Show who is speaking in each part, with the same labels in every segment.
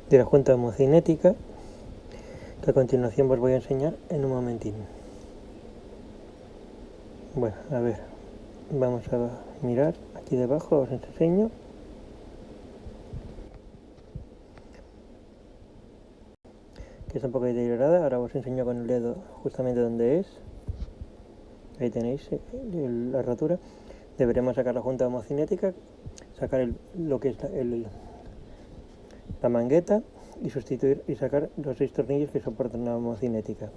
Speaker 1: de la junta homocinética, que a continuación os voy a enseñar en un momentín. Bueno, a ver, vamos a mirar aquí debajo, os enseño. Que está un poco deteriorada, ahora os enseño con el dedo justamente donde es. Ahí tenéis la rotura. Deberemos sacar la junta homocinética, sacar lo que es la mangueta y sustituir y sacar los 6 tornillos que soportan la homocinética.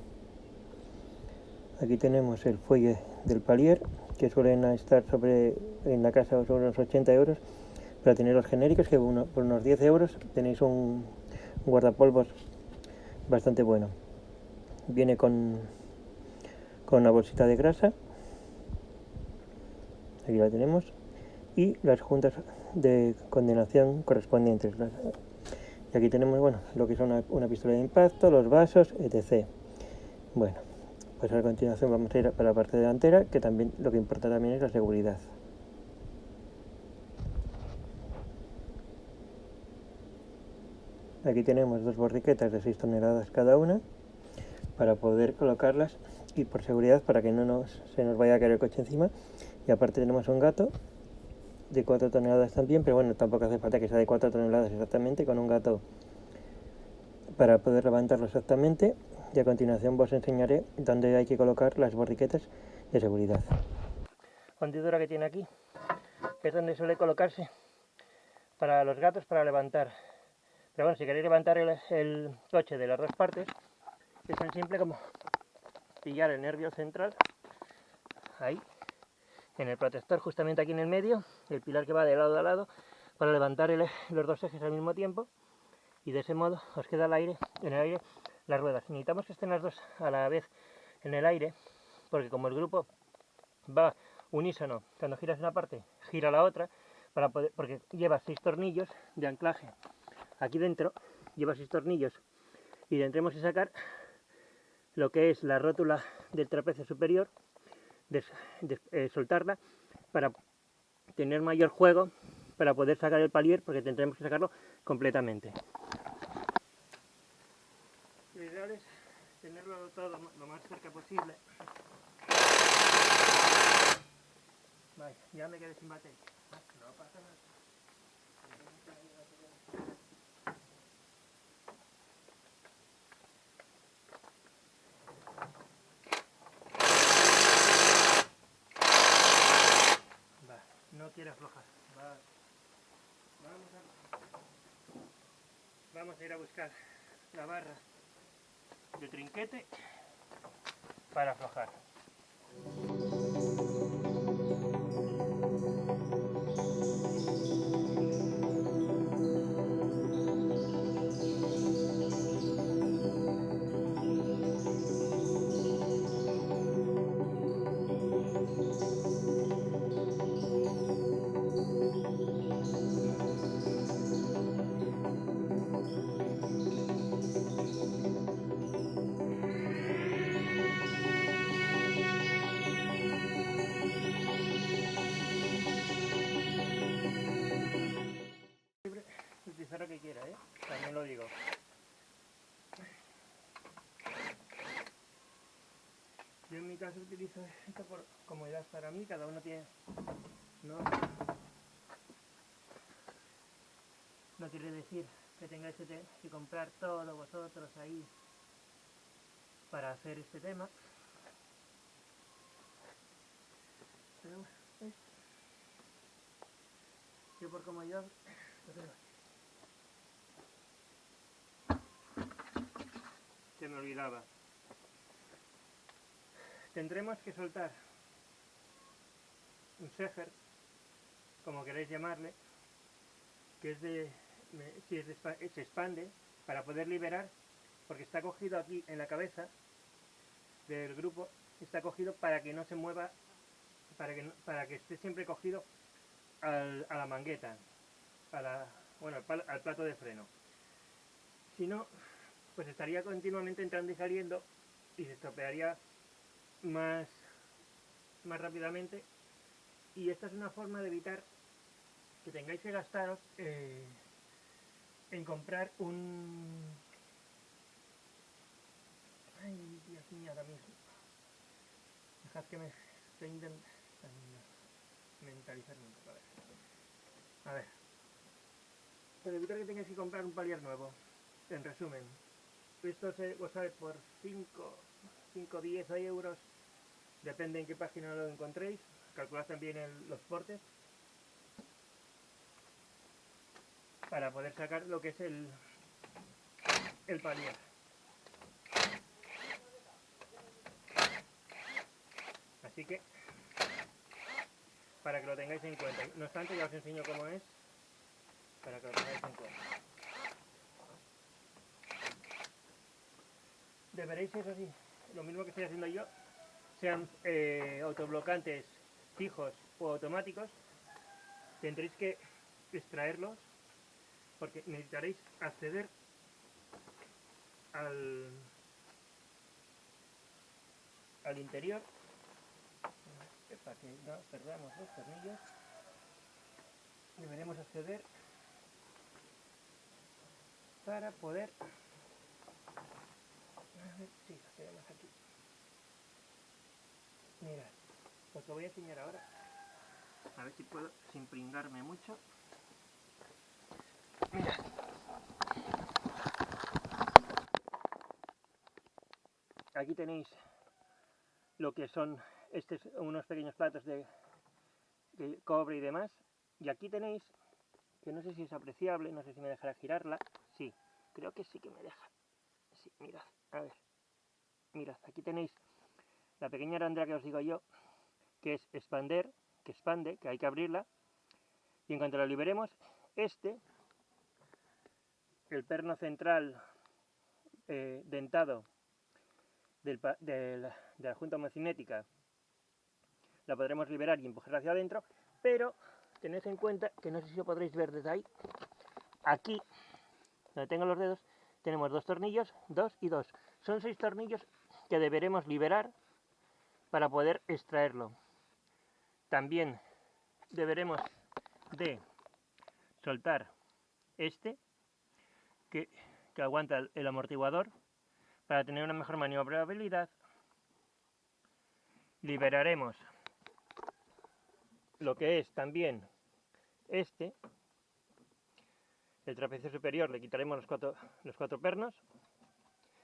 Speaker 1: Aquí tenemos el fuelle del palier, que suelen estar en la casa sobre unos 80 euros. Para tener los genéricos, que por unos 10 euros tenéis un guardapolvos bastante bueno. Viene con una bolsita de grasa, aquí la tenemos, y las juntas de condenación correspondientes. Y aquí tenemos, bueno, lo que son una pistola de impacto, los vasos, etc. Bueno, pues a continuación vamos a ir para la parte delantera, que también lo que importa también es la seguridad. Aquí tenemos 2 borriquetas de 6 toneladas cada una para poder colocarlas y por seguridad para que no se nos vaya a caer el coche encima. Y aparte tenemos un gato de 4 toneladas también, pero bueno, tampoco hace falta que sea de 4 toneladas exactamente, con un gato para poder levantarlo exactamente. Y a continuación os enseñaré dónde hay que colocar las borriquetas de seguridad. La hundidura que tiene aquí es donde suele colocarse para los gatos para levantar. Pero bueno, si queréis levantar el coche de las dos partes, es tan simple como pillar el nervio central, ahí, en el protector justamente aquí en el medio, el pilar que va de lado a lado, para levantar los dos ejes al mismo tiempo, y de ese modo os queda en el aire las ruedas. Necesitamos que estén las dos a la vez en el aire, porque como el grupo va unísono, cuando giras una parte, gira la otra, porque lleva 6 tornillos de anclaje. Aquí dentro lleva 6 tornillos y tendremos que sacar lo que es la rótula del trapecio superior, soltarla para tener mayor juego, para poder sacar el palier, porque tendremos que sacarlo completamente. Lo ideal es tenerlo todo lo más cerca posible. Vale, ya me quedé sin batería. No pasa nada. Va, no quiero aflojar. Vamos a ir a buscar la barra de trinquete para aflojar. Utilizar lo que quiera, también lo digo. Yo en mi caso utilizo esto por comodidad para mí, cada uno tiene... No quiere decir que tengáis que comprar todo vosotros ahí para hacer este tema. Pero bueno, yo por comodidad lo tengo aquí. Se me olvidaba. Tendremos que soltar un seger, como queréis llamarle, que se expande para poder liberar, porque está cogido aquí en la cabeza del grupo, está cogido para que no se mueva, para que esté siempre cogido a la mangueta, al plato de freno. Si no, pues estaría continuamente entrando y saliendo y se estropearía más rápidamente, y esta es una forma de evitar que tengáis que gastaros en comprar un... Ay, Dios mío, ahora mismo. Dejad que me estoy intentando mentalizarme un poco. A ver. Para evitar que tengáis que comprar un palier nuevo. En resumen, esto os sale por 5 o 10 euros, depende en qué página lo encontréis. Calculad también los portes para poder sacar lo que es el palier. Así que, para que lo tengáis en cuenta. No obstante, ya os enseño cómo es, para que lo tengáis en cuenta. Deberéis, eso sí, lo mismo que estoy haciendo yo, sean autoblocantes fijos o automáticos, tendréis que extraerlos porque necesitaréis acceder al interior para que no perdamos los tornillos. Deberemos acceder para poder... A ver si lo tenemos aquí. Mirad, os lo voy a enseñar ahora. A ver si puedo, sin pringarme mucho. Mirad. Aquí tenéis lo que son unos pequeños platos de cobre y demás. Y aquí tenéis, que no sé si es apreciable, no sé si me dejará girarla. Sí, creo que sí que me deja. Sí, mirad, a ver. Mirad, aquí tenéis la pequeña arandela que os digo yo, que es expander, que expande, que hay que abrirla. Y en cuanto la liberemos, el perno central dentado de la junta homocinética, la podremos liberar y empujar hacia adentro, pero tened en cuenta que no sé si lo podréis ver desde ahí. Aquí, donde tengo los dedos, tenemos 2 tornillos, 2 y 2. Son 6 tornillos que deberemos liberar para poder extraerlo. También deberemos de soltar que aguanta el amortiguador para tener una mejor maniobrabilidad. Liberaremos lo que es también el trapecio superior, le quitaremos los cuatro pernos,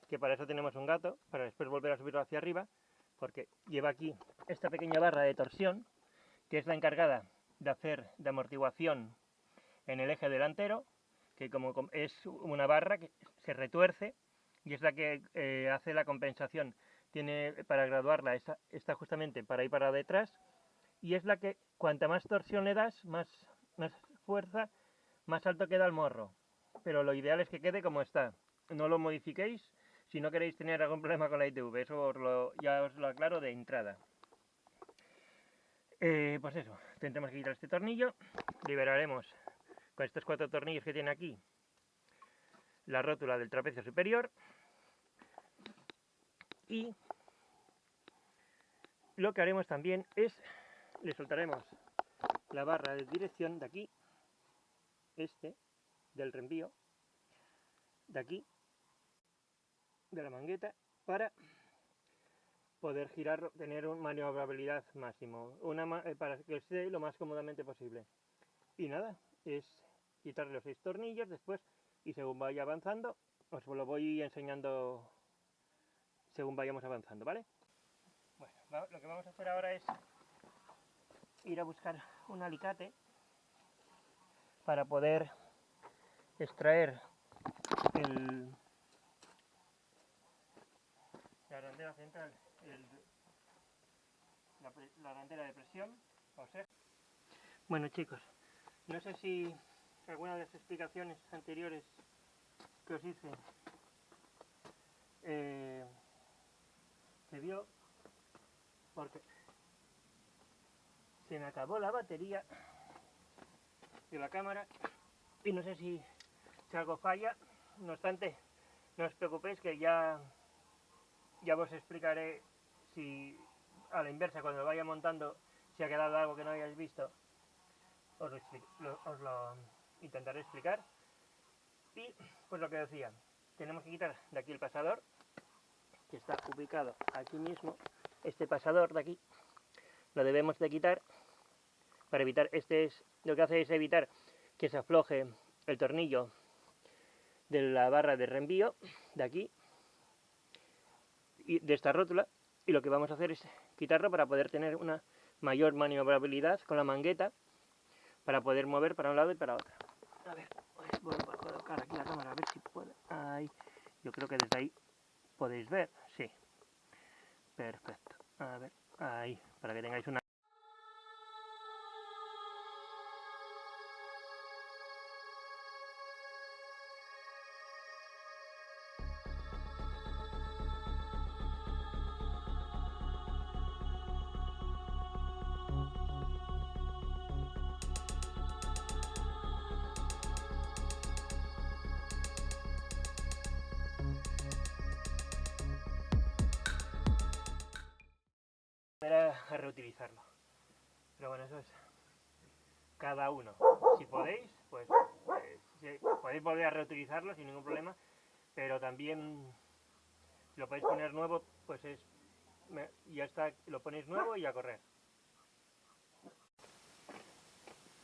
Speaker 1: que para eso tenemos un gato, para después volver a subirlo hacia arriba, porque lleva aquí esta pequeña barra de torsión, que es la encargada de hacer de amortiguación en el eje delantero, que como es una barra que se retuerce y es la que hace la compensación. Tiene para graduarla, está justamente para ir para detrás, y es la que cuanta más torsión le das, más fuerza, más alto queda el morro. Pero lo ideal es que quede como está. No lo modifiquéis si no queréis tener algún problema con la ITV. Eso ya os lo aclaro de entrada. Pues eso, tendremos que quitar este tornillo. Liberaremos con estos 4 tornillos que tiene aquí la rótula del trapecio superior. Y lo que haremos también es, le soltaremos la barra de dirección de aquí, del reenvío, de aquí, de la mangueta, para poder girar, tener una maniobrabilidad máximo, para que esté lo más cómodamente posible. Y nada, es quitarle los 6 tornillos después, y según vaya avanzando, os lo voy enseñando según vayamos avanzando, ¿vale? Bueno, lo que vamos a hacer ahora es ir a buscar un alicate para poder extraer la arandela central, la arandela de presión, o sea. Bueno chicos, no sé si alguna de las explicaciones anteriores que os hice se vio, porque se me acabó la batería de la cámara y no sé si algo falla. No obstante, no os preocupéis, que ya os explicaré, si a la inversa, cuando lo vaya montando, si ha quedado algo que no hayáis visto, os lo intentaré explicar. Y pues lo que decía, tenemos que quitar de aquí el pasador, que está ubicado aquí mismo. Este pasador de aquí lo debemos de quitar para evitar, lo que hace es evitar que se afloje el tornillo de la barra de reenvío de aquí y de esta rótula, y lo que vamos a hacer es quitarlo para poder tener una mayor maniobrabilidad con la mangueta para poder mover para un lado y para otro. A ver, voy a colocar aquí la cámara a ver si puedo. Ahí, yo creo que desde ahí podéis ver, sí, perfecto. A ver, ahí, para que tengáis una... a reutilizarlo, pero bueno, eso es cada uno. Si podéis, pues podéis volver a reutilizarlo sin ningún problema, pero también lo podéis poner nuevo, pues ya está, lo ponéis nuevo y a correr.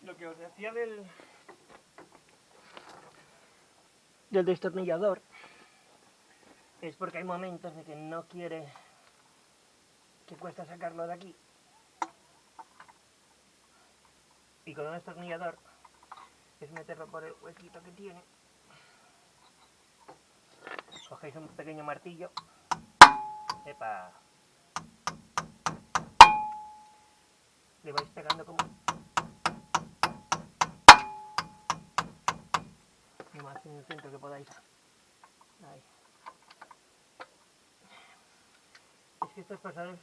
Speaker 1: Lo que os decía del destornillador es porque hay momentos de que no quiere, que cuesta sacarlo de aquí, y con un destornillador es meterlo por el huequito que tiene. Cogéis un pequeño martillo, ¡epa!, le vais pegando como lo más en el centro que podáis. Ahí. Es que estos pasadores,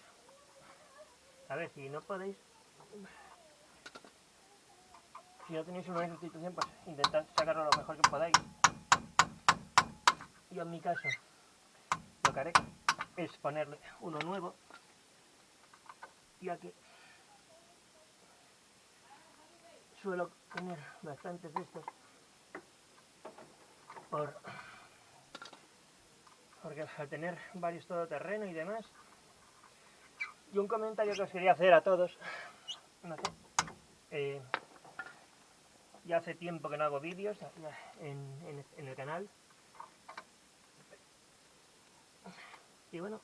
Speaker 1: a ver, si no podéis, si no tenéis una sustitución, pues intentad sacarlo lo mejor que podáis. Yo en mi caso lo que haré es ponerle uno nuevo, ya que suelo tener bastantes de estos porque al tener varios todoterreno y demás. Y un comentario que os quería hacer a todos, no sé, ya hace tiempo que no hago vídeos en el canal, y bueno,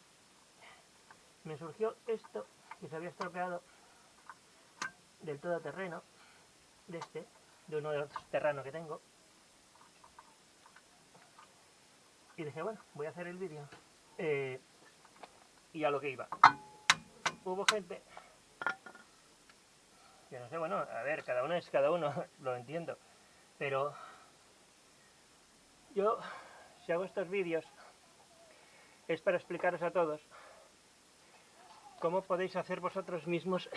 Speaker 1: me surgió esto que se había estropeado del todoterreno, de uno de los terranos que tengo, y dije, bueno, voy a hacer el vídeo. Y a lo que iba, hubo gente que no sé, bueno, a ver, cada uno es cada uno, lo entiendo, pero yo, si hago estos vídeos, es para explicaros a todos cómo podéis hacer vosotros mismos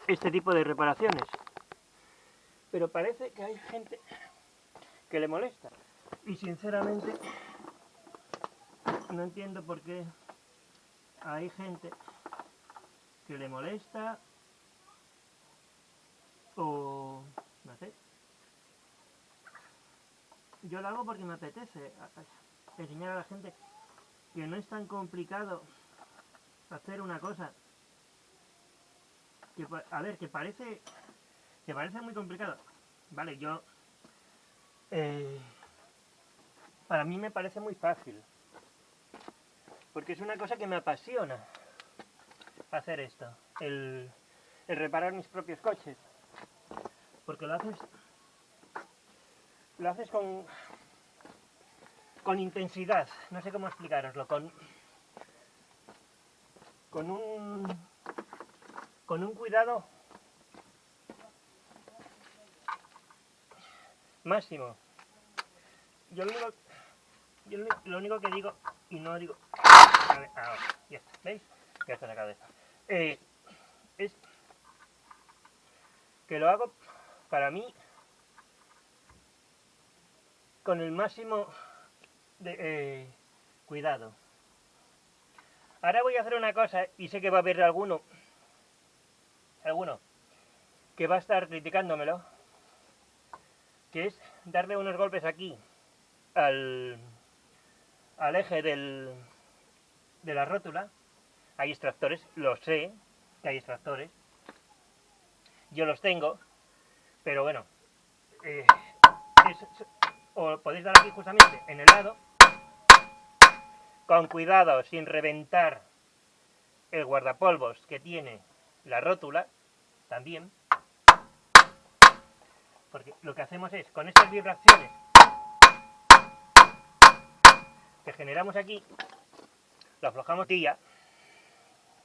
Speaker 1: este tipo de reparaciones. Pero parece que hay gente que le molesta, y sinceramente no entiendo por qué hay gente que le molesta, o no sé. Yo lo hago porque me apetece enseñar a la gente que no es tan complicado hacer una cosa que, a ver, que parece muy complicado. Vale, para mí me parece muy fácil, porque es una cosa que me apasiona hacer esto, el reparar mis propios coches, porque lo haces con intensidad, no sé cómo explicaroslo, con un cuidado máximo. Yo lo único que digo, y no digo, a ver, ahora, ya está, ¿veis? Ya está la cabeza. Es que lo hago para mí con el máximo de cuidado. Ahora voy a hacer una cosa, y sé que va a haber alguno que va a estar criticándomelo, que es darle unos golpes aquí al eje de la rótula. Hay extractores, lo sé, que hay extractores. Yo los tengo, pero bueno, os podéis dar aquí justamente en el lado, con cuidado, sin reventar el guardapolvos que tiene la rótula, también, porque lo que hacemos es, con estas vibraciones que generamos aquí, lo aflojamos día,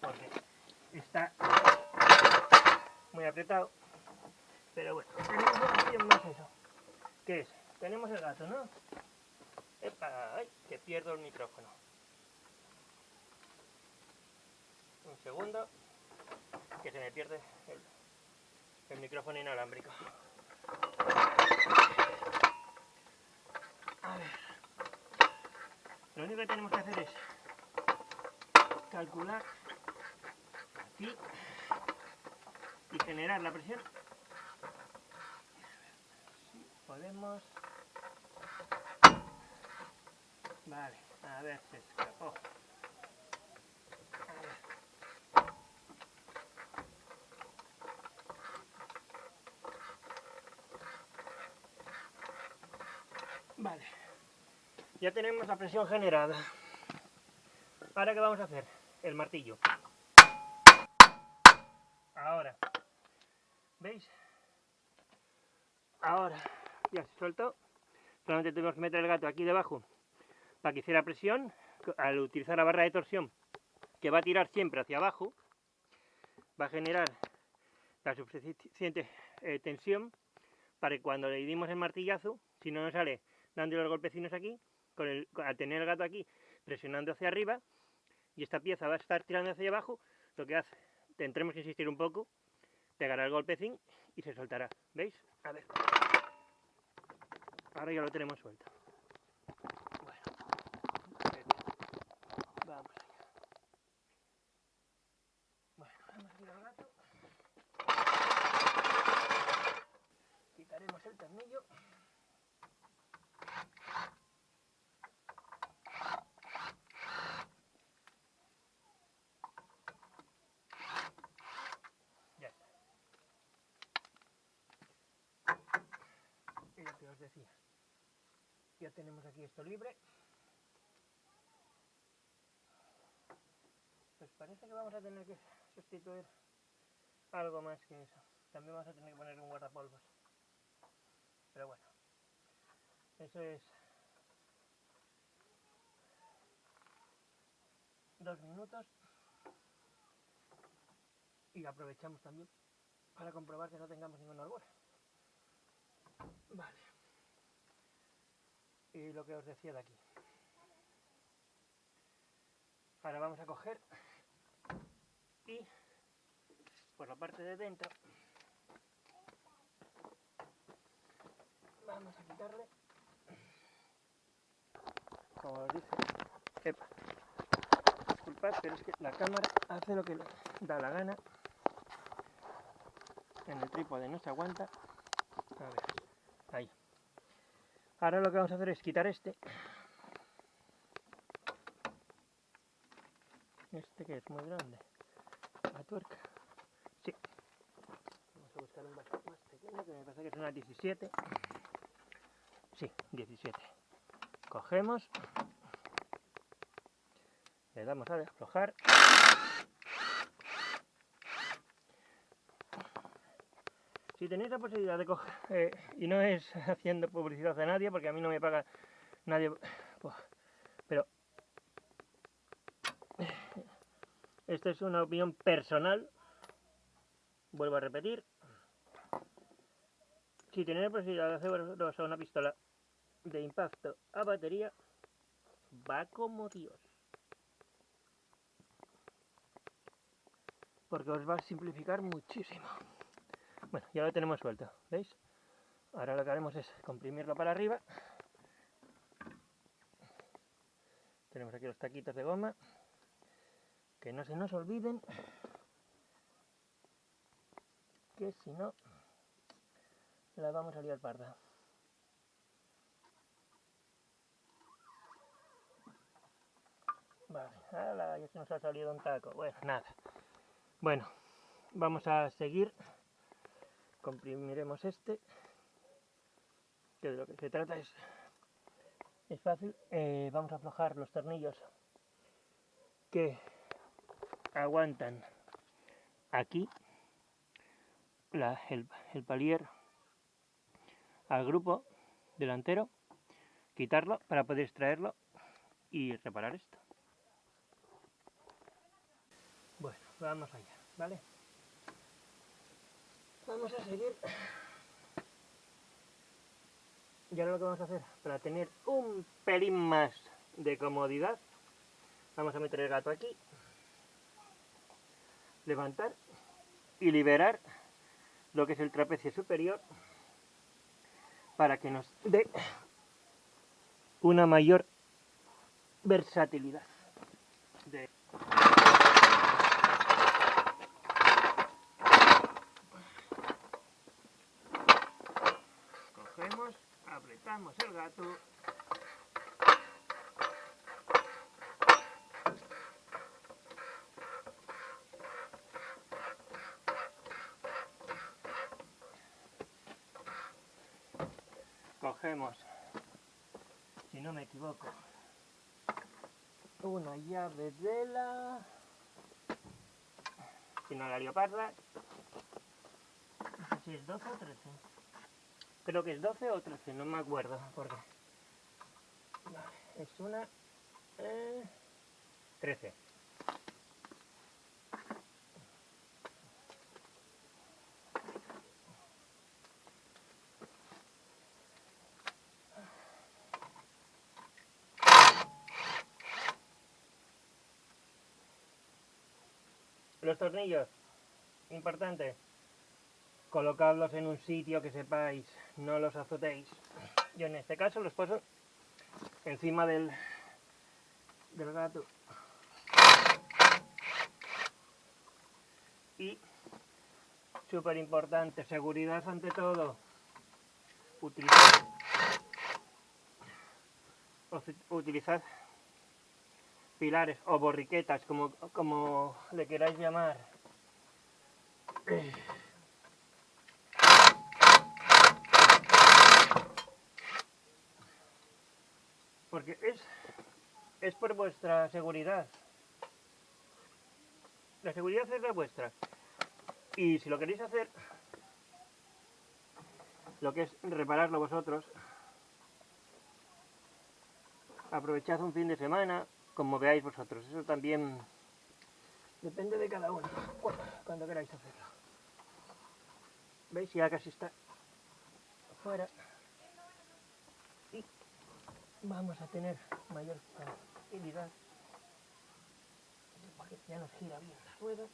Speaker 1: porque está muy apretado, pero bueno, tenemos una opción más eso, que es, tenemos el gato, ¿no? ¡Epa! ¡Ay! Que pierdo el micrófono. Un segundo, que se me pierde el micrófono inalámbrico. A ver, lo único que tenemos que hacer es calcular aquí y generar la presión. Si podemos. Vale, a ver, se escapó. A ver. Vale, ya tenemos la presión generada. Ahora, ¿qué vamos a hacer? El martillo. Ahora, ¿veis? Ahora ya se soltó. Solamente tenemos que meter el gato aquí debajo para que hiciera presión. Al utilizar la barra de torsión, que va a tirar siempre hacia abajo, va a generar la suficiente tensión para que cuando le dimos el martillazo, si no nos sale dando los golpecinos aquí, al tener el gato aquí presionando hacia arriba y esta pieza va a estar tirando hacia abajo, lo que hace, tendremos que insistir un poco, pegará el golpecín y se soltará. ¿Veis? A ver. Ahora ya lo tenemos suelto. Bueno, vamos allá. Bueno, vamos a tirar el gato. Quitaremos el tornillo. Ya está. Y lo que os decía. Ya tenemos aquí esto libre. Pues parece que vamos a tener que sustituir algo más que eso. También vamos a tener que poner un guardapolvos. Pero bueno, eso es 2 minutos. Y aprovechamos también para comprobar que no tengamos ningún albor. Vale. Y lo que os decía de aquí. Ahora vamos a coger y por la parte de dentro vamos a quitarle, como os dije, epa, disculpad, pero es que la cámara hace lo que le da la gana, en el trípode no se aguanta. A ver, ahí. Ahora lo que vamos a hacer es quitar este que es muy grande, la tuerca. Sí, vamos a buscar un vaso más pequeño, que me parece que es una 17. Sí, 17. Cogemos, le damos a aflojar. Si tenéis la posibilidad de coger, y no es haciendo publicidad a nadie, porque a mí no me paga nadie, pero esta es una opinión personal, vuelvo a repetir. Si tenéis la posibilidad de haceros una pistola de impacto a batería, va como Dios, porque os va a simplificar muchísimo. Bueno, ya lo tenemos suelto, ¿veis? Ahora lo que haremos es comprimirlo para arriba. Tenemos aquí los taquitos de goma, que no se nos olviden, que si no la vamos a liar parda. ¡Hala! Ya se nos ha salido un taco. Bueno, nada. Bueno, vamos a seguir. Comprimiremos este, que de lo que se trata es fácil. Vamos a aflojar los tornillos que aguantan aquí el palier al grupo delantero, quitarlo para poder extraerlo y reparar esto. Bueno, vamos allá, ¿vale? Vamos a seguir. Y ahora lo que vamos a hacer, para tener un pelín más de comodidad, vamos a meter el gato aquí, levantar y liberar lo que es el trapecio superior para que nos dé una mayor versatilidad. Cogemos, apretamos el gato. Cogemos, si no me equivoco, una llave de la... si no la leoparda, no sé si es 12 o 13. Creo que es 12 o 13, no me acuerdo porque... es una... 13. Los tornillos, importante, colocadlos en un sitio que sepáis, no los azotéis. Yo en este caso los paso encima del gato. Y, súper importante, seguridad ante todo. Utilizad pilares o borriquetas, como le queráis llamar. Porque es por vuestra seguridad. La seguridad es la vuestra. Y si lo queréis hacer, lo que es repararlo vosotros, aprovechad un fin de semana, como veáis vosotros. Eso también depende de cada uno, cuando queráis hacerlo. ¿Veis? Ya casi está fuera. Y vamos a tener mayor facilidad. Porque ya nos gira bien la rueda.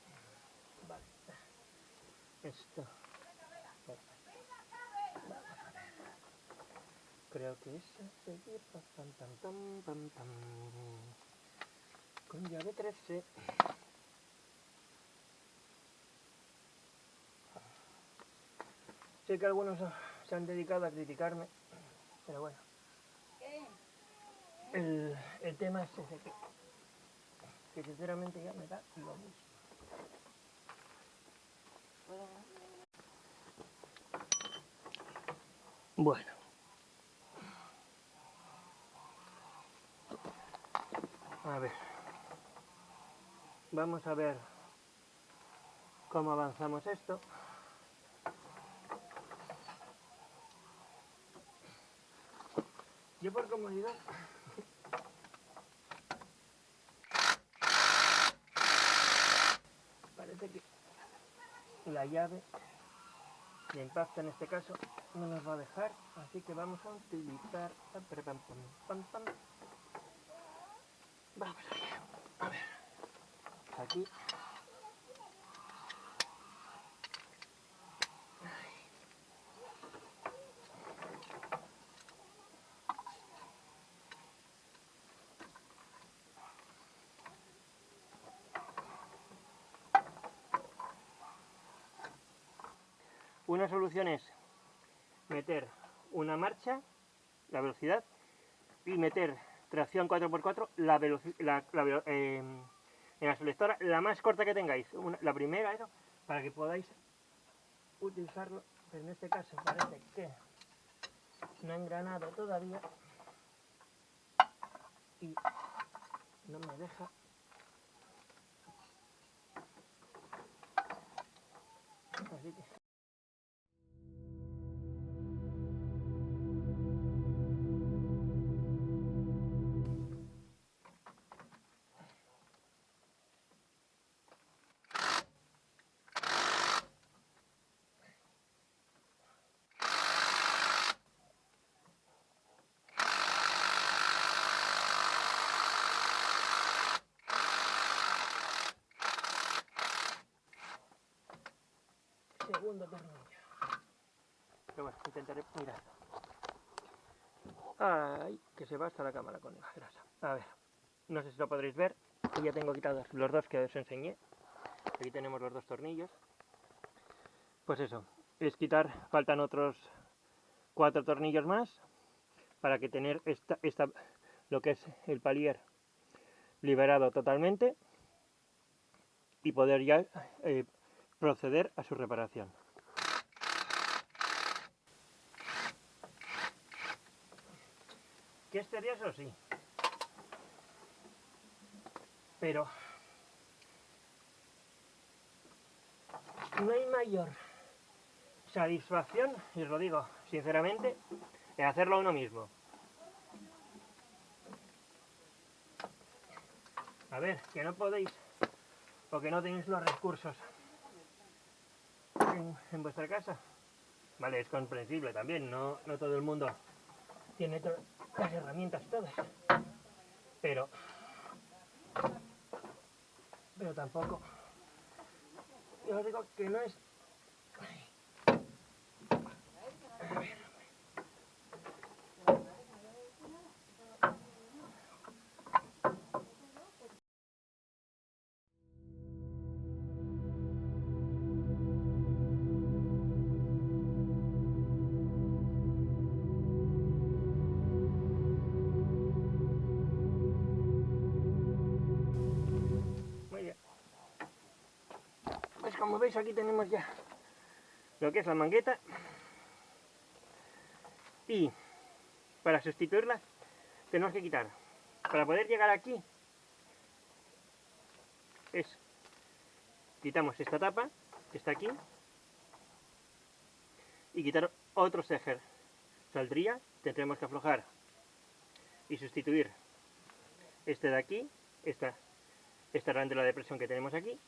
Speaker 1: Vale. Esto. Vamos a ver. Creo que es seguir con llave 13. Sé que algunos se han dedicado a criticarme, pero bueno. El tema es ese, que sinceramente ya me da lo mismo. Bueno. A ver. Vamos a ver cómo avanzamos esto. Yo por comodidad parece que la llave de impacto en este caso no nos va a dejar, así que vamos a utilizar... Vamos allá. A ver. Aquí. Una solución es meter una marcha, la velocidad, y meter tracción 4x4, en la selectora la más corta que tengáis, la primera, eso, para que podáis utilizarlo, pero en este caso parece que no ha engranado todavía y no me deja. Así que segundo tornillo. Pero bueno, intentaré mirar. Ay, que se va hasta la cámara con la grasa. A ver, no sé si lo podréis ver. Aquí ya tengo quitados los dos que os enseñé. Aquí tenemos los dos tornillos. Pues eso, es quitar, faltan otros 4 tornillos más para que tener lo que es el palier liberado totalmente y poder ya proceder a su reparación. ¿Qué es tedioso? Sí. Pero no hay mayor satisfacción, y os lo digo sinceramente, en hacerlo uno mismo. A ver, que no podéis o que no tenéis los recursos en vuestra casa. Vale, es comprensible también, no todo el mundo tiene las herramientas todas. Pero tampoco. Yo os digo que no es. A ver. Muy bien. Pues como veis aquí tenemos ya lo que es la mangueta. Y para sustituirla tenemos que quitar. Para poder llegar aquí quitamos esta tapa que está aquí y quitar otro sejer. Saldría, tendremos que aflojar y sustituir este de aquí, esta arandela de presión que tenemos aquí,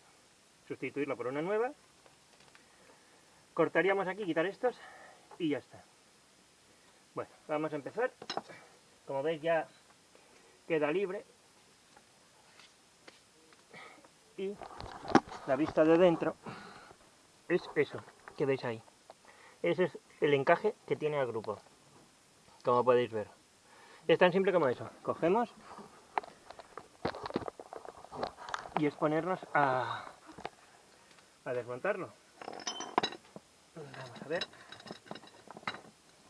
Speaker 1: sustituirla por una nueva. Cortaríamos aquí, quitar estos y ya está. Bueno, vamos a empezar. Como veis ya queda libre y la vista de dentro es eso que veis ahí. Ese es el encaje que tiene el grupo, como podéis ver. Es tan simple como eso. Cogemos y es ponernos a desmontarlo. Vamos a ver.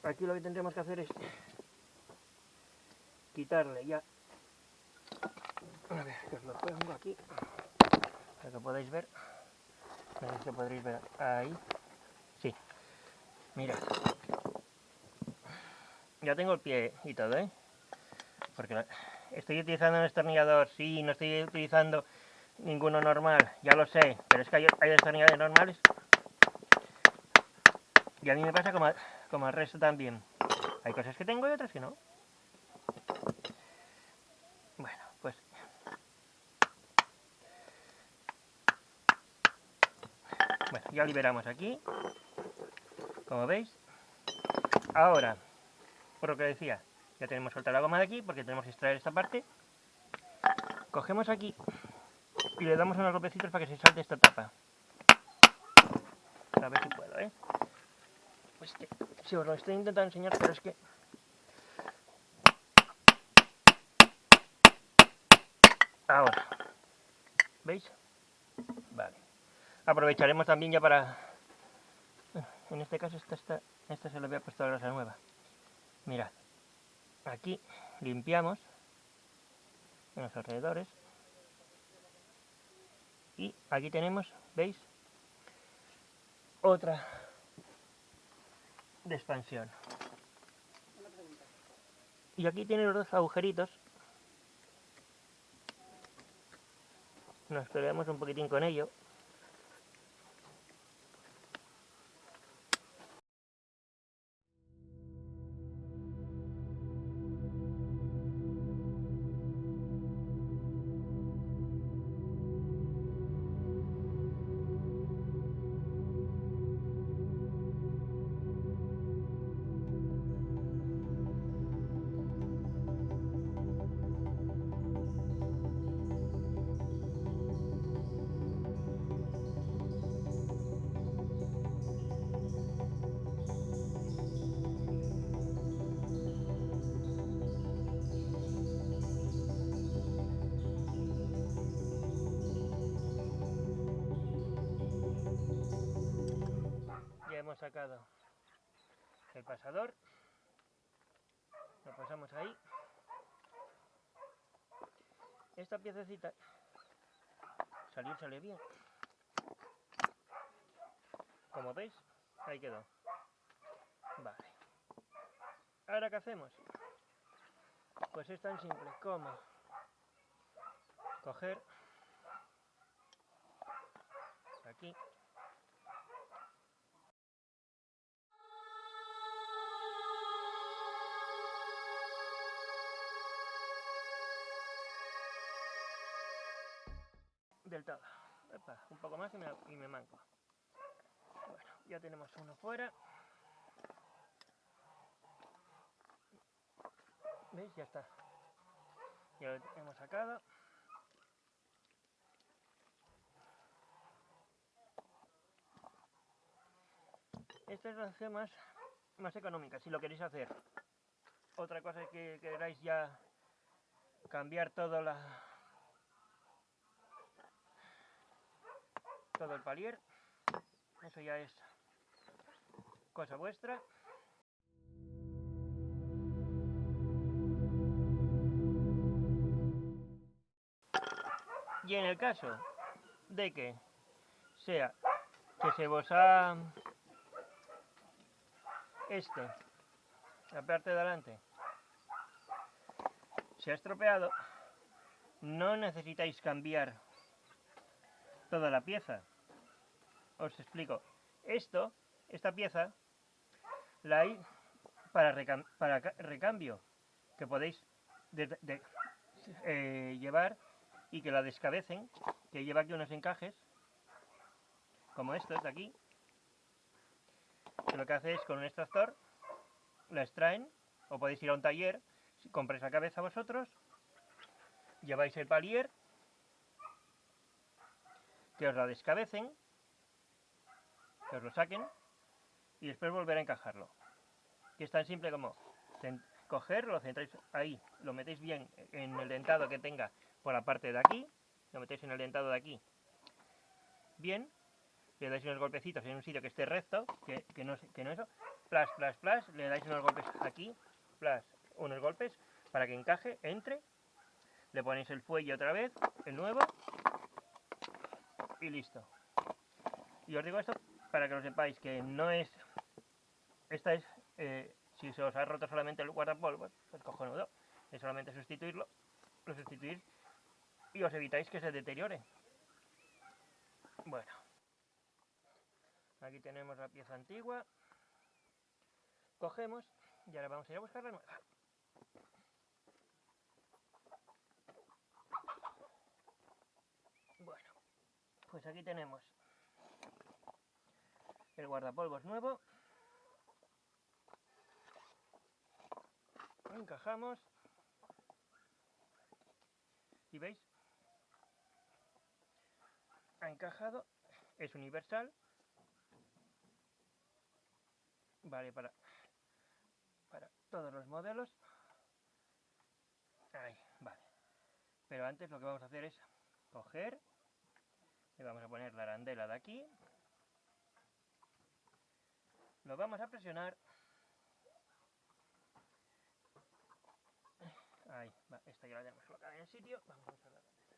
Speaker 1: Aquí lo que tendremos que hacer es quitarle ya. A ver, que os lo pongo aquí para que podáis ver. A ver si podréis ver ahí. Sí. Mirad. Ya tengo el pie y todo, ¿eh? Porque estoy utilizando un destornillador, sí, no estoy utilizando ninguno normal, ya lo sé, pero es que hay destornilladores normales y a mí me pasa como al resto también. Hay cosas que tengo y otras que no. Bueno, pues bueno, ya liberamos aquí, como veis. Ahora, por lo que decía, ya tenemos suelta la goma de aquí porque tenemos que extraer esta parte. Cogemos aquí y le damos unos golpecitos para que se salte esta tapa. A ver si puedo, ¿eh? Pues si os lo estoy intentando enseñar, pero es que... Ahora, ¿veis? Vale. Aprovecharemos también ya para... En este caso esta se le había puesto la grasa nueva. Mirad, aquí limpiamos en los alrededores. Y aquí tenemos, ¿veis? Otra de expansión. Y aquí tiene los dos agujeritos. Nos peleamos un poquitín con ello. Ya hemos sacado el pasador, lo pasamos ahí. Esta piececita sale bien. Como veis, ahí quedó. Vale. ¿Ahora qué hacemos? Pues es tan simple como coger aquí del todo. Epa, un poco más y me manco. Bueno, ya tenemos uno fuera. ¿Veis? Ya está. Ya lo hemos sacado. Esta es la opción más económica, si lo queréis hacer. Otra cosa es que queráis ya cambiar todo el palier. Eso ya es cosa vuestra. Y en el caso de que sea que se vos ha la parte de adelante se ha estropeado, no necesitáis cambiar toda la pieza. Os explico. Esta pieza la hay para recambio, que podéis llevar y que la descabecen, que lleva aquí unos encajes como estos de aquí, que lo que hace es con un extractor la extraen, o podéis ir a un taller, compráis la cabeza vosotros, lleváis el palier, que os la descabecen, que os lo saquen y después volver a encajarlo. Que es tan simple como coger, lo centráis ahí, lo metéis bien en el dentado que tenga por la parte de aquí, lo metéis en el dentado de aquí bien, le dais unos golpecitos en un sitio que esté recto, que no eso, plas, plas, plas, le dais unos golpes aquí, plas, unos golpes para que encaje, entre, le ponéis el fuelle otra vez, el nuevo, y listo. Y os digo esto para que lo sepáis, que no es, esta es, si se os ha roto solamente el guardapolvos, pues cojonudo, es solamente sustituirlo, lo sustituís y os evitáis que se deteriore. Bueno, aquí tenemos la pieza antigua, cogemos y ahora vamos a ir a buscar la nueva. Bueno, pues aquí tenemos el guardapolvos nuevo, lo encajamos y veis, ha encajado, es universal, vale para todos los modelos. Ahí, vale. Pero antes lo que vamos a hacer es coger, le vamos a poner la arandela de aquí, lo vamos a presionar Ahí, va, esta ya la tenemos colocada en el sitio. Vamos a usar la bandera.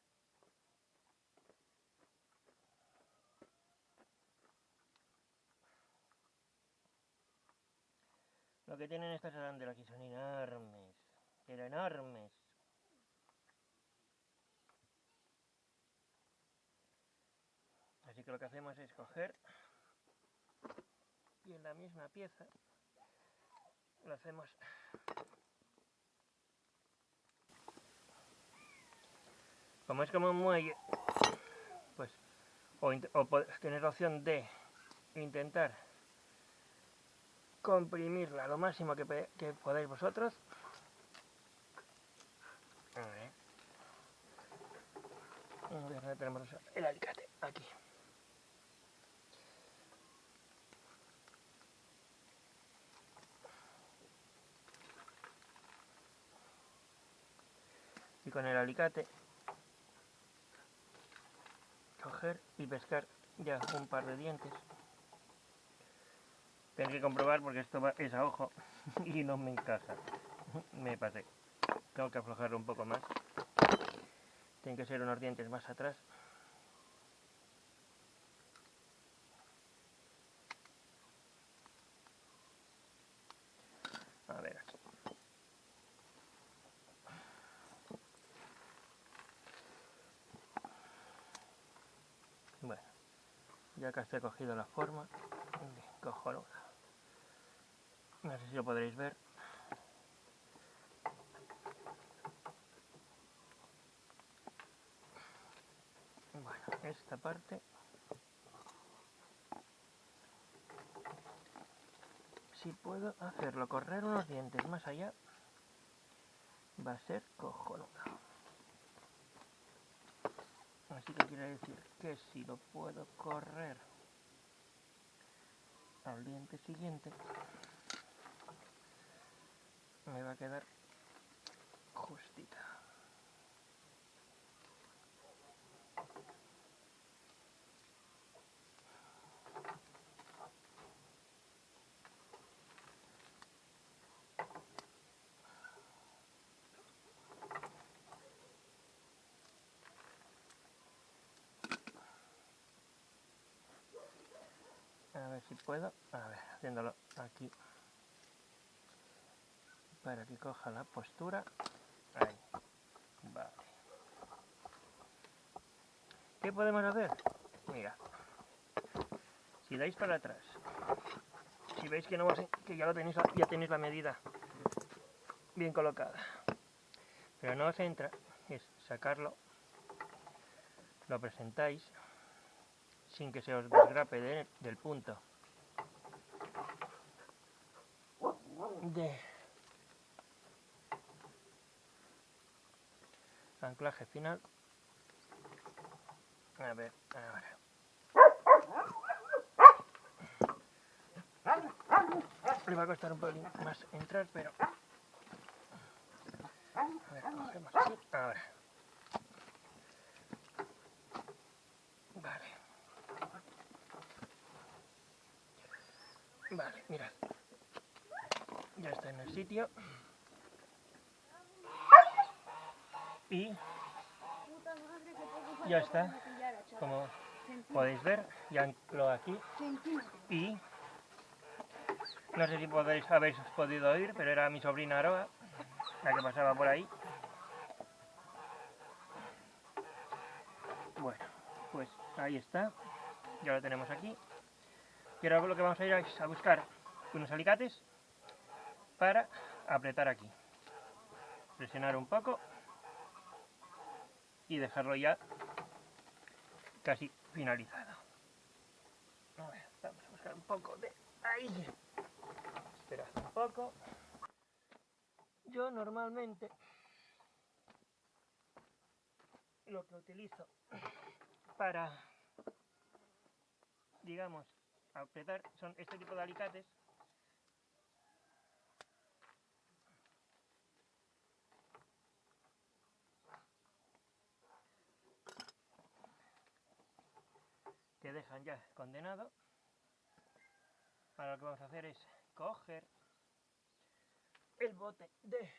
Speaker 1: Lo que tienen estas arandelas aquí son enormes, pero enormes. Así que lo que hacemos es coger y en la misma pieza lo hacemos como es como un muelle, pues o tener la opción de intentar comprimirla lo máximo que podáis vosotros. A ver. Tenemos el alicate aquí. Y con el alicate coger y pescar ya un par de dientes. Tengo que comprobar porque esto es a ojo y no me encaja. Me pasé. Tengo que aflojarlo un poco más. Tienen que ser unos dientes más atrás. A ver aquí. Bueno, ya casi he cogido la forma. Cojonuda. No sé si lo podréis ver. Bueno, esta parte, si puedo hacerlo correr unos dientes más allá, va a ser cojonuda. Así que quiere decir que si lo puedo correr al diente siguiente, me va a quedar justita. A ver si puedo, a ver, haciéndolo aquí para que coja la postura. Ahí, vale. ¿Qué podemos hacer? Mira, si dais para atrás, si veis que no que ya tenéis la medida bien colocada, pero no os entra, es sacarlo, lo presentáis sin que se os desgrape del punto de anclaje final. A ver, ahora. Le va a costar un poquito más entrar, pero... A ver, cogemos así. Ahora. Vale. Vale, mirad. Ya está en el sitio. Y... ya está. Como podéis ver, ya anclo aquí. Y... no sé si habéis podido oír, pero era mi sobrina Aroa, la que pasaba por ahí. Bueno, pues ahí está. Ya lo tenemos aquí. Y ahora lo que vamos a ir es a buscar unos alicates para apretar aquí. Presionar un poco y dejarlo ya casi finalizado. A ver, vamos a buscar un poco de ahí. Esperad un poco. Yo normalmente lo que utilizo para, digamos, apretar son este tipo de alicates. Que dejan ya condenado. Ahora lo que vamos a hacer es coger el bote de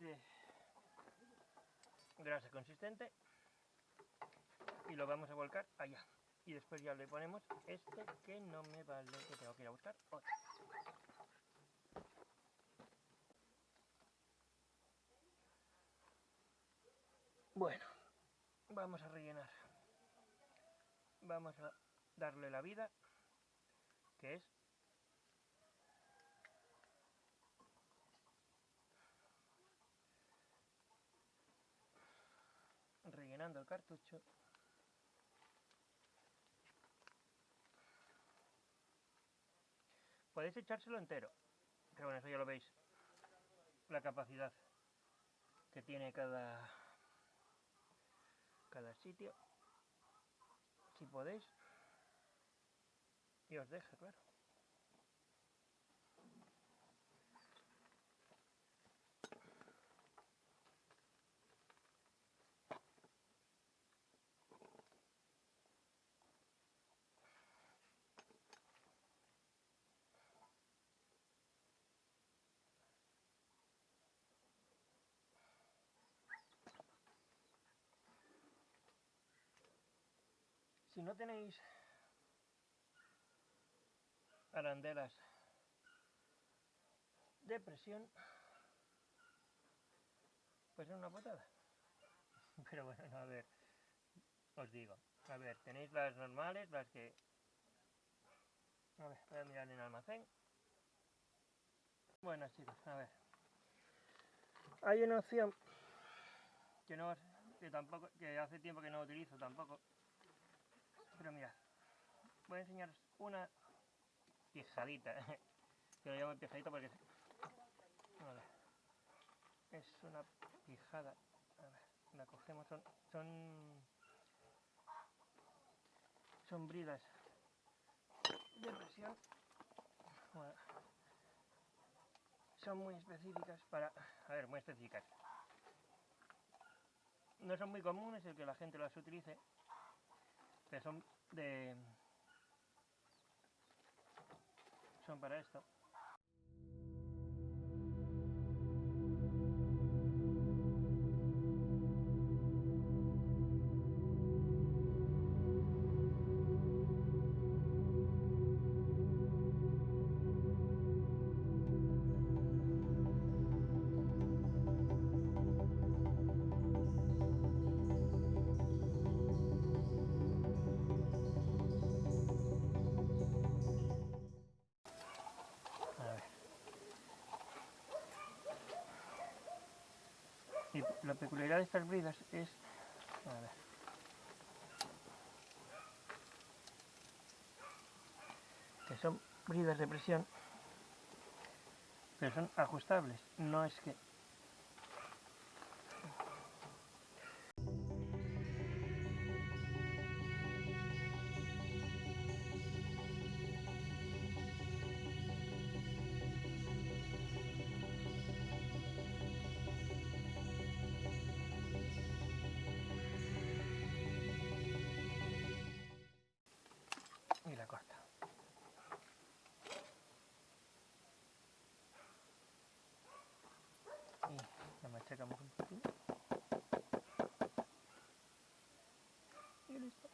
Speaker 1: suficiente grasa consistente y lo vamos a volcar allá. Y después ya le ponemos este que no me vale, que tengo que ir a buscar otro. Bueno, vamos a rellenar. Vamos a darle la vida, que es rellenando el cartucho. Podéis echárselo entero, pero bueno, eso ya lo veis, la capacidad que tiene cada sitio, si podéis, y os deja, claro. Si no tenéis arandelas de presión, pues es una patada. Pero bueno, no, a ver, os digo, a ver, tenéis las normales, las que... A ver, voy a mirar en el almacén. Bueno, chicos, a ver. Hay una opción que no, tampoco, que hace tiempo que no utilizo tampoco. Pero mirad, voy a enseñaros una pijadita. Que lo llamo pijadita porque vale, es una pijada. A ver, la cogemos, son bridas de presión. Bueno, son muy específicas para... A ver, muy específicas. No son muy comunes el que la gente las utilice, pero son para esto. A ver. Y la peculiaridad de estas bridas es... A ver. Que son bridas de presión, pero son ajustables. No es que... Y la corta. Y la machacamos un poquito. Y listo.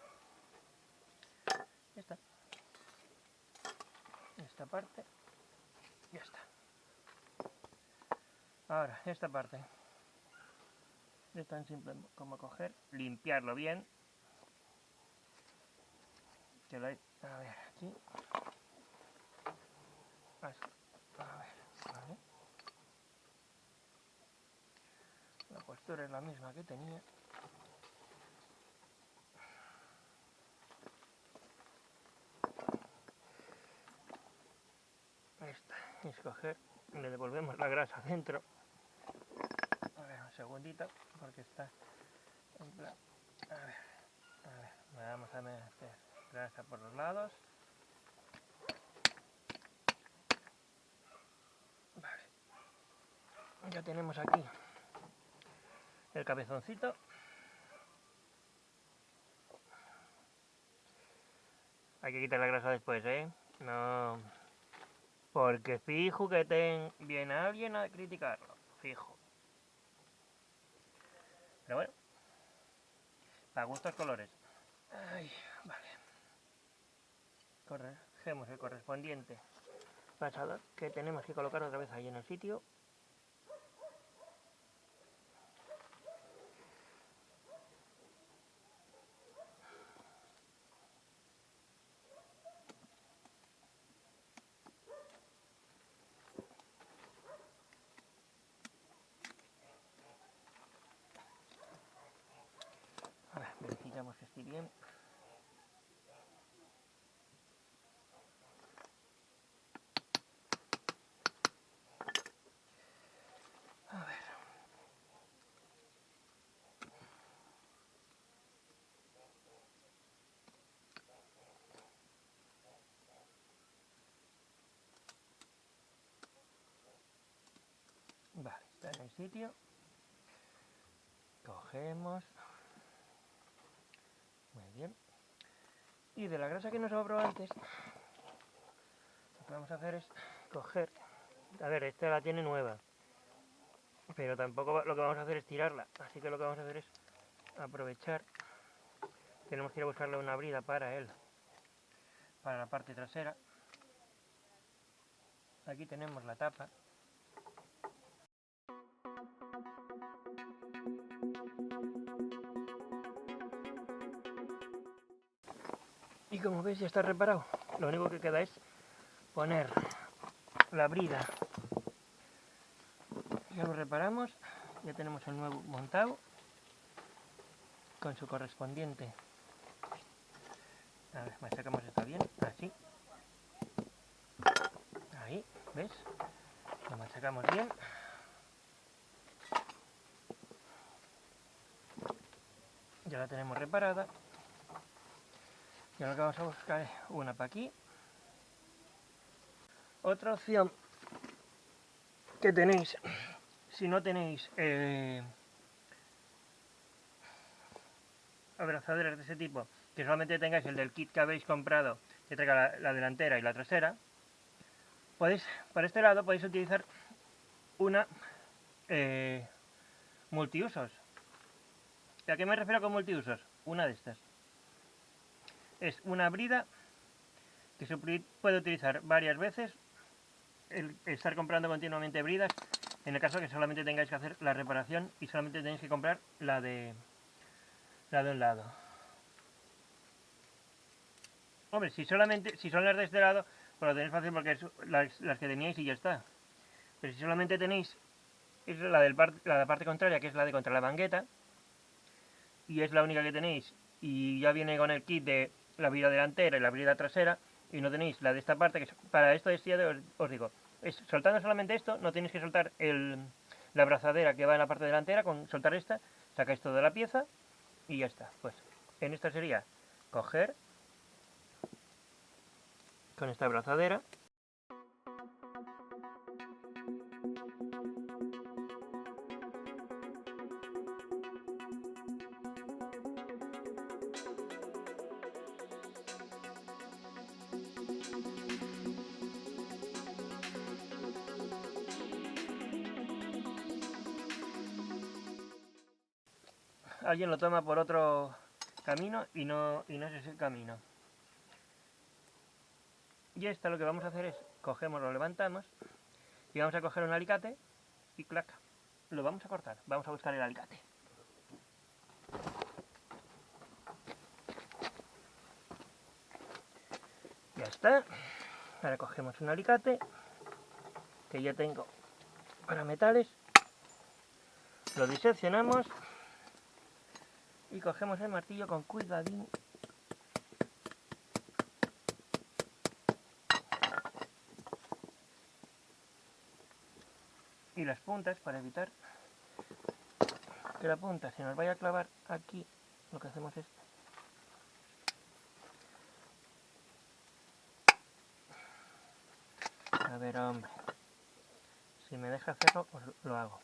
Speaker 1: Ya está. Esta parte. Ya está. Ahora, esta parte. Es tan simple como coger, limpiarlo bien. Que lo hay... A ver, aquí. Así. A ver, vale. La postura es la misma que tenía. Esta. Es coger, le devolvemos la grasa dentro. A ver, un segundito, porque está en plan... A ver, vamos a meter grasa por los lados. Vale. Ya tenemos aquí el cabezoncito. Hay que quitar la grasa después, ¿eh? No... Porque fijo que viene alguien a criticarlo. Fijo. Pero bueno, para gustos colores. Ay, vale. Cogemos el correspondiente pasador que tenemos que colocar otra vez ahí en el sitio. A ver, verificamos que esté bien. A ver. Vale, está en el sitio. Cogemos. Muy bien. Y de la grasa que nos sobró antes, lo que vamos a hacer es coger. A ver, esta la tiene nueva, pero tampoco lo que vamos a hacer es tirarla. Así que lo que vamos a hacer es aprovechar. Tenemos que ir a buscarle una brida para la parte trasera. Aquí tenemos la tapa. Y como veis ya está reparado. Lo único que queda es poner la brida. Ya lo reparamos. Ya tenemos el nuevo montado con su correspondiente. A ver, machacamos esto bien, así. Ahí, ¿ves? Lo machacamos bien. Ya la tenemos reparada. Y ahora lo que vamos a buscar es una para aquí. Otra opción que tenéis, si no tenéis abrazaderas de ese tipo, que solamente tengáis el del kit que habéis comprado, que traiga la delantera y la trasera, podéis, para este lado podéis utilizar una multiusos. ¿Y a qué me refiero con multiusos? Una de estas. Es una brida que se puede utilizar varias veces. El estar comprando continuamente bridas, en el caso que solamente tengáis que hacer la reparación y solamente tenéis que comprar la de un lado. Hombre, si son las de este lado, pues lo tenéis fácil porque es las que teníais y ya está. Pero si solamente tenéis es la de la parte contraria, que es la de contra la bangueta, y es la única que tenéis, y ya viene con el kit de la brida delantera y la brida trasera, y no tenéis la de esta parte, que para esto os digo, es soltando solamente esto, no tenéis que soltar la abrazadera que va en la parte delantera, con soltar esta, sacáis toda la pieza y ya está. Pues en esta sería coger con esta abrazadera, alguien lo toma por otro camino y no es ese el camino. Y esta lo que vamos a hacer es, cogemos, lo levantamos y vamos a coger un alicate y clac, lo vamos a cortar. Vamos a buscar el alicate. Ya está. Ahora cogemos un alicate que ya tengo para metales, lo diseccionamos y cogemos el martillo con cuidadín. Y las puntas, para evitar que la punta se nos vaya a clavar aquí, lo que hacemos es a ver, hombre, si me deja hacerlo, pues lo hago,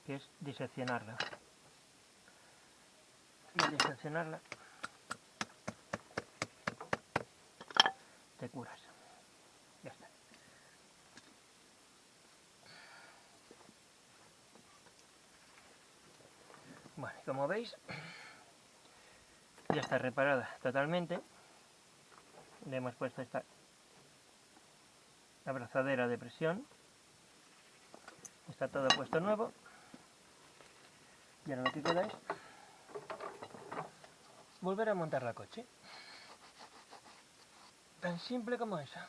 Speaker 1: que es diseccionarla. Y al diseccionarla te curas. Ya está. Bueno, como veis, ya está reparada totalmente. Le hemos puesto esta abrazadera de presión. Está todo puesto nuevo. Y ahora lo que queda es volver a montar la coche. Tan simple como eso.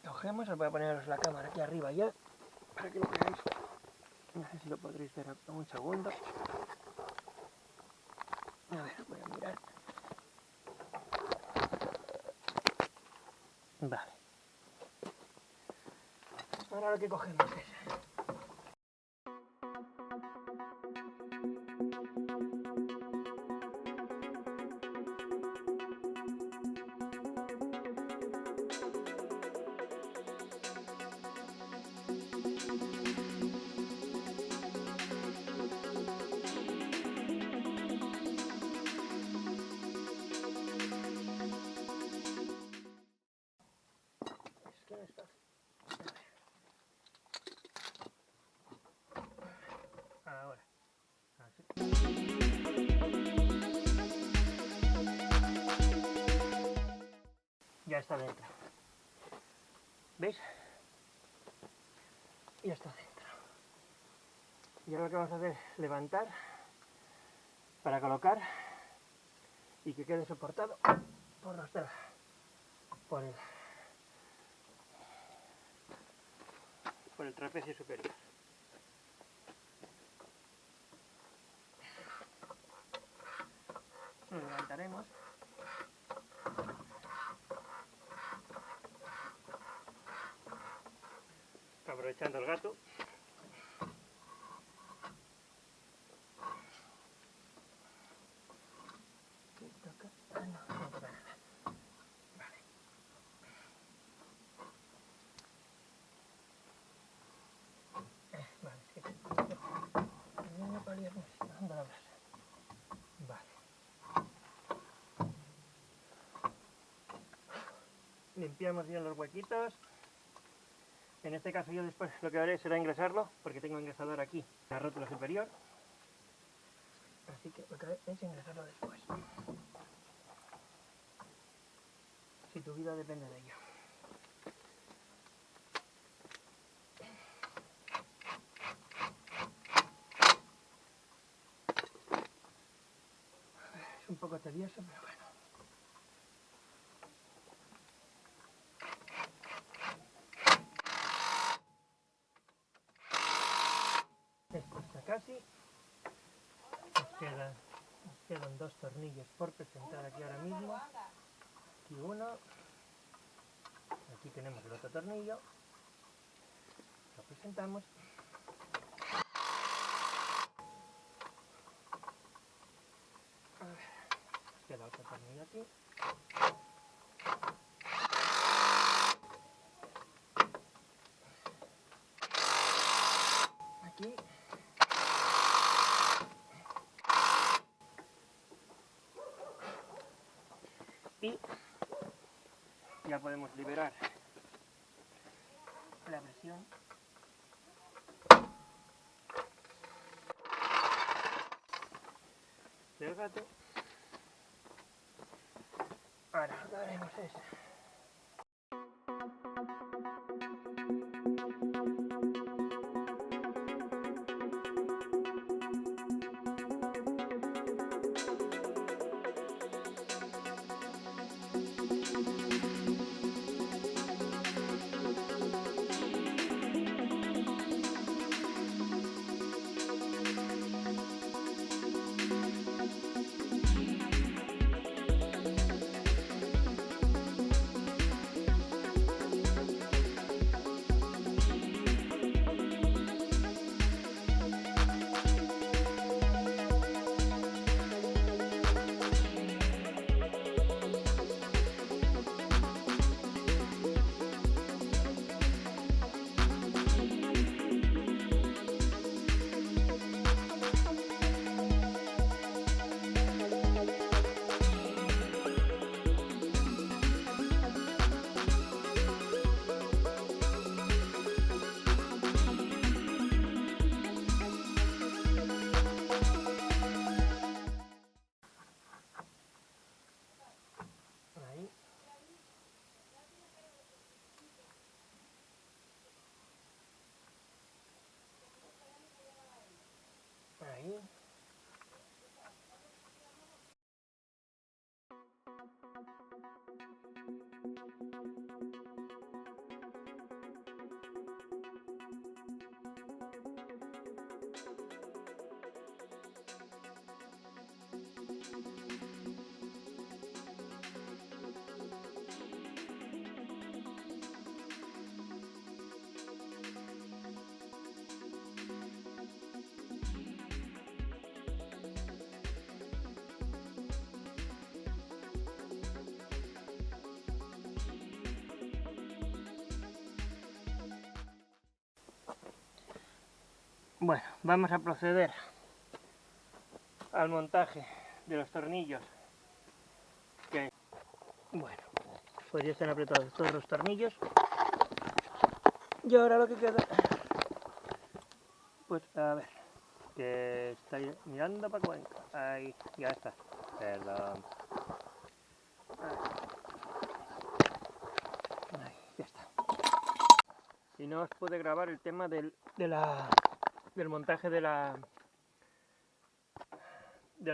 Speaker 1: Cogemos, os voy a poneros la cámara aquí arriba ya, para que lo veáis. No sé si lo podréis ver en un segundo. A ver, voy a mirar. Vale. Ahora lo que cogemos es... Es que no está... Ahora. Así. Ya está dentro. ¿Veis? Ya está dentro. Y ahora lo que vamos a hacer es levantar para colocar y que quede soportado por los dedos, por el trapecio superior. Lo levantaremos. Aprovechando el gato. ¿Qué toca? Ah, no, no toca nada. Vale. Vale, es que no paliamos dando la brasa. Vale. Limpiamos bien los huequitos. En este caso yo después lo que haré será ingresarlo, porque tengo ingresador aquí, en la rótula superior. Así que lo que haré es ingresarlo después. Si tu vida depende de ello. Es un poco tedioso, pero bueno. Esto está casi. Nos quedan 2 tornillos por presentar aquí ahora mismo. Aquí uno. Aquí tenemos el otro tornillo. Lo presentamos. A ver, nos queda otro tornillo aquí. Aquí. Y ya podemos liberar la presión. Del gato. Ahora lo que haremos es Bueno, vamos a proceder al montaje de los tornillos. Bueno, pues ya están apretados todos los tornillos. Y ahora lo que queda, pues a ver, que estáis mirando para Cuenca. Ahí, ya está. Perdón. Ahí, ya está. Y no os pude grabar el tema del montaje de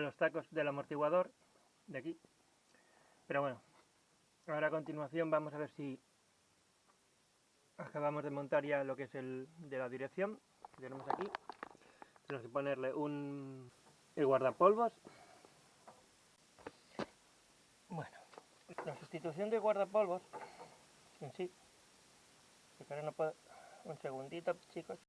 Speaker 1: los tacos del amortiguador de aquí. Pero bueno, ahora a continuación vamos a ver si acabamos de montar ya lo que es el de la dirección que tenemos aquí. Tenemos que ponerle el guardapolvos. Bueno, la sustitución de guardapolvos en sí, que ahora no puedo, un segundito chicos.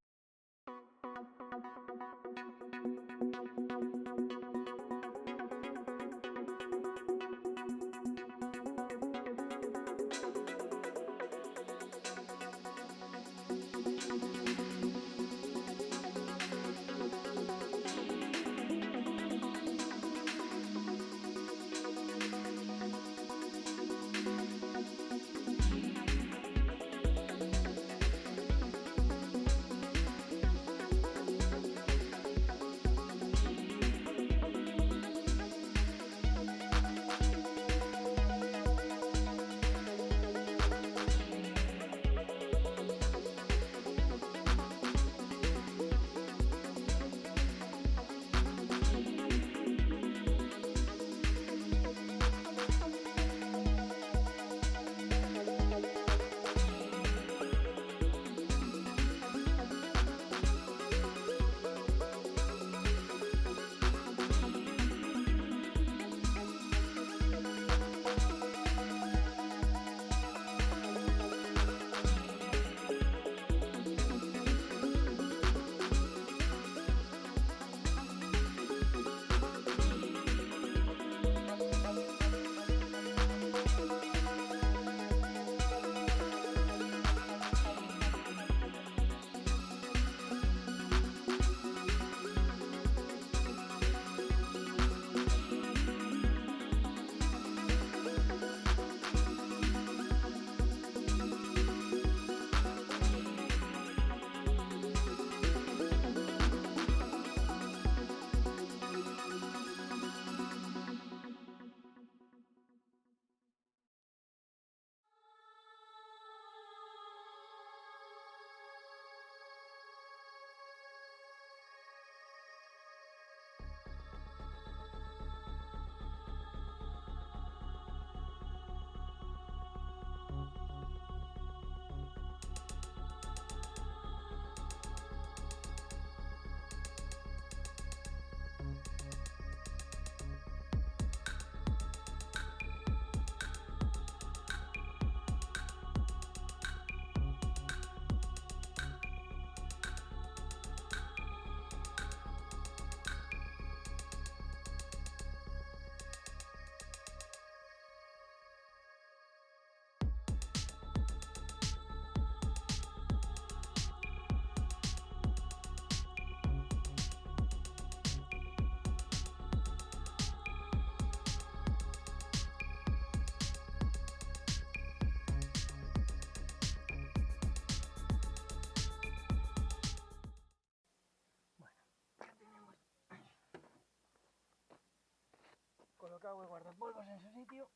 Speaker 1: Colocado el guardapolvos en su sitio.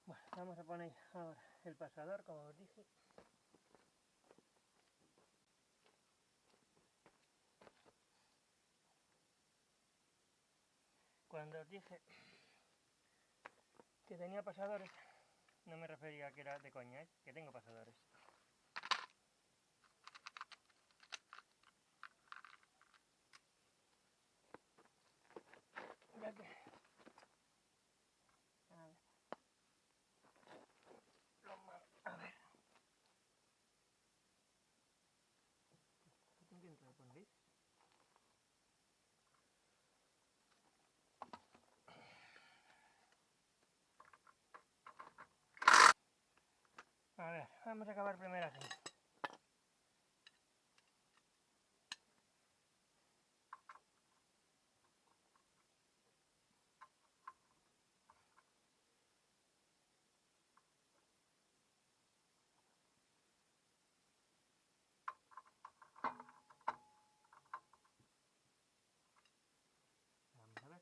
Speaker 1: Bueno, vamos a poner ahora el pasador, como os dije. Cuando os dije que tenía pasadores, no me refería a que era de coña, que tengo pasadores. Ya que... A ver. Tengo que entrar con Liz. A ver, vamos a acabar primero así. Vamos a ver.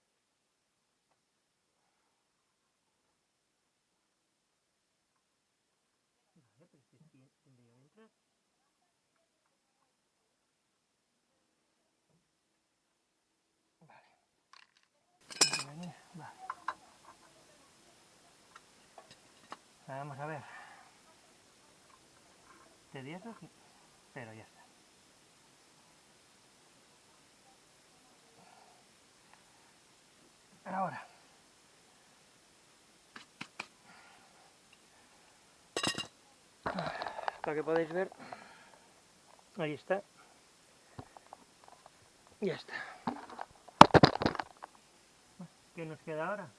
Speaker 1: Vale, pero este tendría que entrar. Vale. Va. Vamos a ver. Tedioso, pero ya está. Ahora. Para que podáis ver. Ahí está. Ya está. ¿Qué nos queda ahora?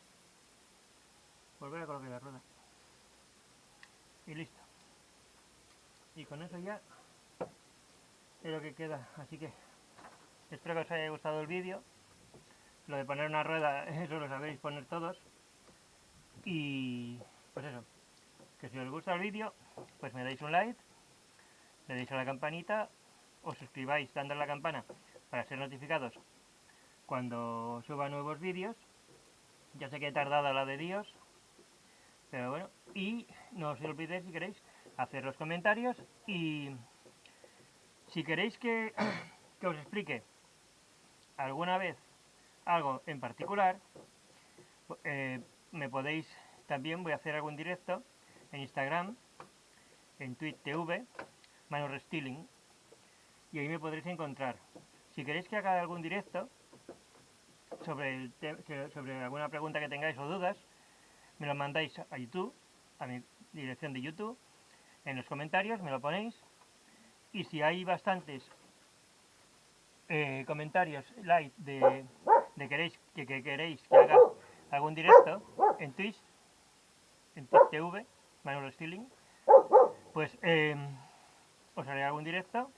Speaker 1: Volver a colocar la rueda. Y listo. Y con eso ya es lo que queda. Así que espero que os haya gustado el vídeo. Lo de poner una rueda, eso lo sabéis poner todos. Y pues eso, que si os gusta el vídeo, pues me dais un like, le dais a la campanita, os suscribáis dando a la campana para ser notificados cuando suba nuevos vídeos. Ya sé que he tardado la de Dios, pero bueno, y no os olvidéis, si queréis, hacer los comentarios, y si queréis que os explique alguna vez algo en particular, me podéis, también voy a hacer algún directo en Instagram, en Twitch TV, Manu Restyling, y ahí me podréis encontrar. Si queréis que haga algún directo sobre alguna pregunta que tengáis o dudas, me lo mandáis a YouTube, a mi dirección de YouTube, en los comentarios me lo ponéis, y si hay bastantes comentarios like de que queréis que haga algún directo en Twitch TV, Manuel Stealing, pues os haré algún directo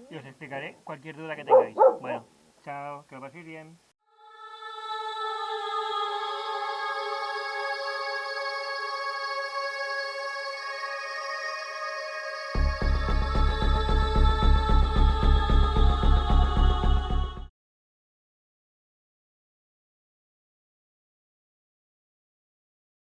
Speaker 1: y os explicaré cualquier duda que tengáis. Bueno, chao, que lo paséis bien.